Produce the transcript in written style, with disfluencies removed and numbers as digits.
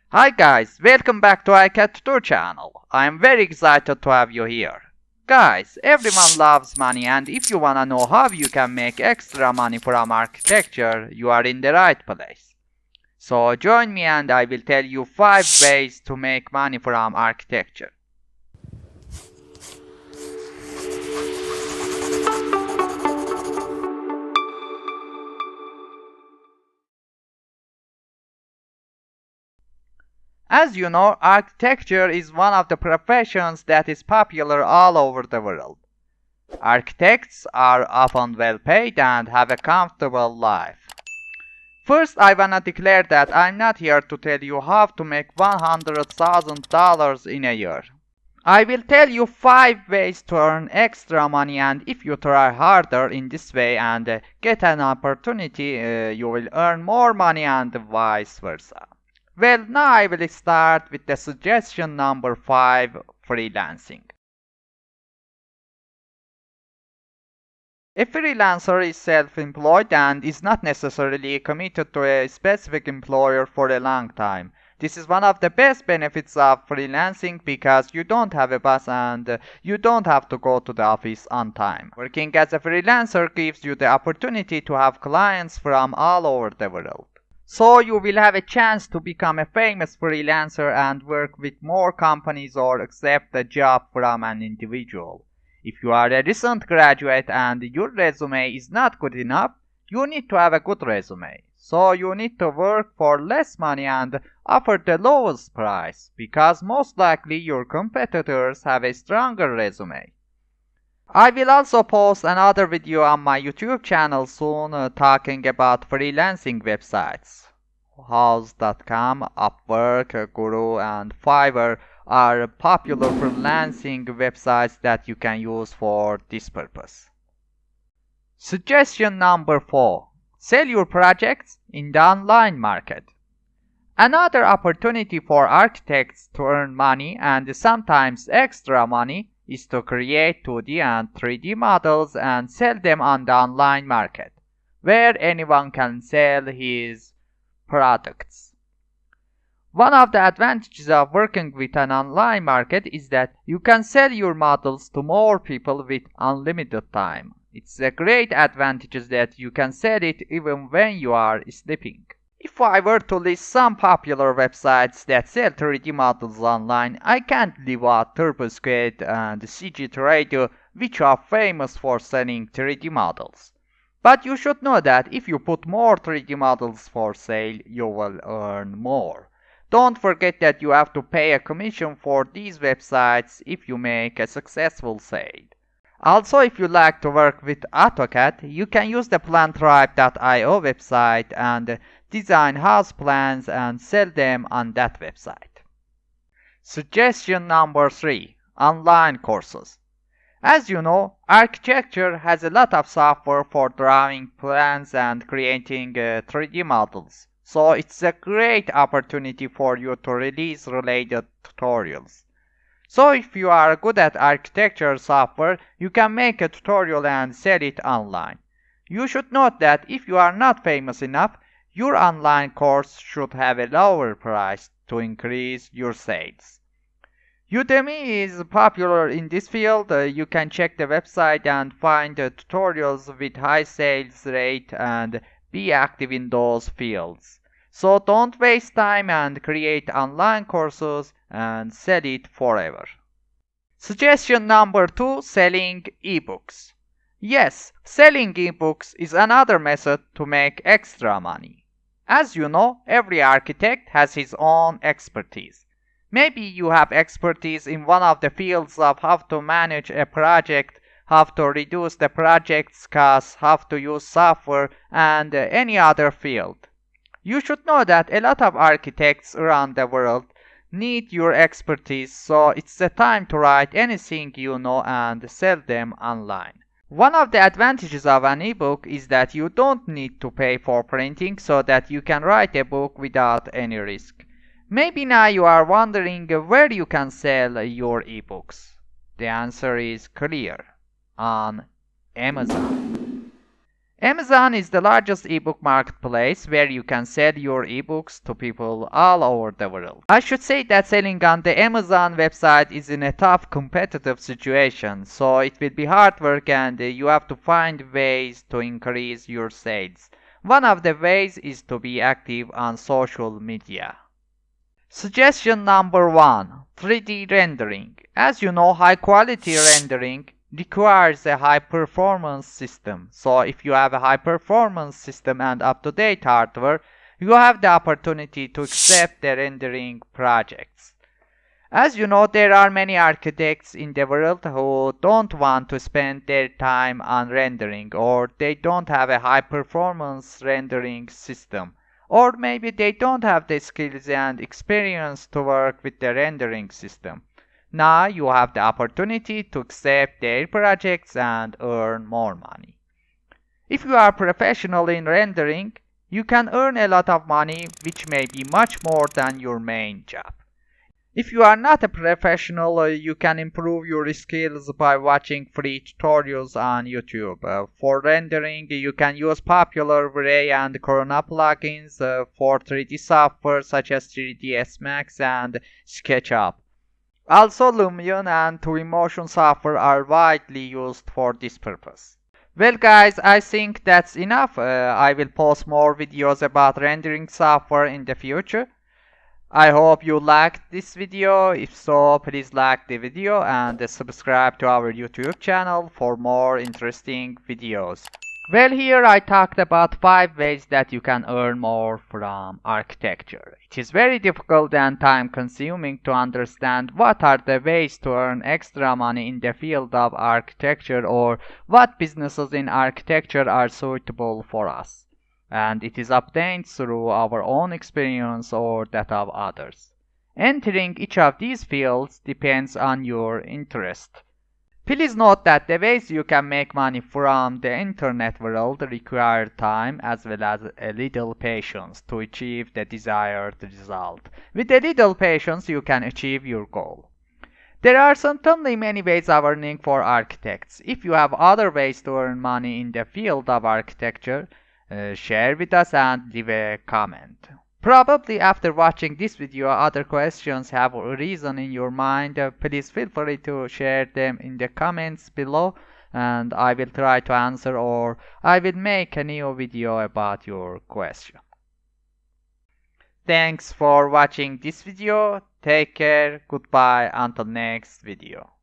Hi guys, welcome back to iCat Tutor channel. I am very excited to have you here. Guys, everyone loves money, and if you wanna know how you can make extra money from architecture, you are in the right place. So join me and I will tell you 5 ways to make money from architecture. As you know, architecture is one of the professions that is popular all over the world. Architects are often well paid and have a comfortable life. First, I wanna declare that I'm not here to tell you how to make $100,000 in a year. I will tell you 5 ways to earn extra money, and if you try harder in this way and get an opportunity, you will earn more money and vice versa. Well, now I will start with the suggestion number 5, freelancing. A freelancer is self-employed and is not necessarily committed to a specific employer for a long time. This is one of the best benefits of freelancing because you don't have a boss and you don't have to go to the office on time. Working as a freelancer gives you the opportunity to have clients from all over the world. So you will have a chance to become a famous freelancer and work with more companies or accept a job from an individual. If you are a recent graduate and your resume is not good enough, you need to have a good resume. So you need to work for less money and offer the lowest price, because most likely your competitors have a stronger resume. I will also post another video on my YouTube channel soon talking about freelancing websites. House.com, Upwork, Guru, and Fiverr are popular freelancing websites that you can use for this purpose. Suggestion number 4. Sell your projects in the online market. Another opportunity for architects to earn money, and sometimes extra money, is to create 2D and 3D models and sell them on the online market, where anyone can sell his products. One of the advantages of working with an online market is that you can sell your models to more people with unlimited time. It's a great advantage that you can sell it even when you are sleeping. If I were to list some popular websites that sell 3D models online, I can't leave out TurboSquid and CG which are famous for selling 3D models. But you should know that if you put more 3D models for sale, you will earn more. Don't forget that you have to pay a commission for these websites if you make a successful sale. Also, if you like to work with AutoCAD, you can use the plantribe.io website and design house plans and sell them on that website. Suggestion number 3. Online courses. As you know, architecture has a lot of software for drawing plans and creating 3D models. So it's a great opportunity for you to release related tutorials. So if you are good at architecture software, you can make a tutorial and sell it online. You should note that if you are not famous enough, your online course should have a lower price to increase your sales. Udemy is popular in this field. You can check the website and find tutorials with high sales rate and be active in those fields. So don't waste time and create online courses and sell it forever. Suggestion number 2, selling ebooks. Yes, selling ebooks is another method to make extra money. As you know, every architect has his own expertise. Maybe you have expertise in one of the fields of how to manage a project, how to reduce the project's costs, how to use software, and any other field. You should know that a lot of architects around the world need your expertise, so it's the time to write anything you know and sell them online. One of the advantages of an ebook is that you don't need to pay for printing, so that you can write a book without any risk. Maybe now you are wondering where you can sell your ebooks. The answer is clear: on Amazon. Amazon is the largest ebook marketplace where you can sell your ebooks to people all over the world. I should say that selling on the Amazon website is in a tough competitive situation, so it will be hard work and you have to find ways to increase your sales. One of the ways is to be active on social media. Suggestion number 1. 3D rendering. As you know, high quality rendering requires a high performance system. So if you have a high performance system and up-to-date hardware, you have the opportunity to accept the rendering projects. As you know, there are many architects in the world who don't want to spend their time on rendering, or they don't have a high performance rendering system, or maybe they don't have the skills and experience to work with the rendering system. Now you have the opportunity to accept their projects and earn more money. If you are professional in rendering, you can earn a lot of money, which may be much more than your main job. If you are not a professional, you can improve your skills by watching free tutorials on YouTube. For rendering, you can use popular Ray and Corona plugins for 3D software such as 3ds Max and SketchUp. Also, Lumion and Twinmotion software are widely used for this purpose. Well guys, I think that's enough. I will post more videos about rendering software in the future. I hope you liked this video. If so, please like the video and subscribe to our YouTube channel for more interesting videos. Well, here I talked about 5 ways that you can earn more from architecture. It is very difficult and time consuming to understand what are the ways to earn extra money in the field of architecture or what businesses in architecture are suitable for us. And it is obtained through our own experience or that of others. Entering each of these fields depends on your interest. Please note that the ways you can make money from the internet world require time as well as a little patience to achieve the desired result. With a little patience, you can achieve your goal. There are certainly many ways of earning for architects. If you have other ways to earn money in the field of architecture, share with us and leave a comment. Probably after watching this video, other questions have arisen in your mind. Please feel free to share them in the comments below and I will try to answer or I will make a new video about your question. Thanks for watching this video. Take care. Goodbye until next video.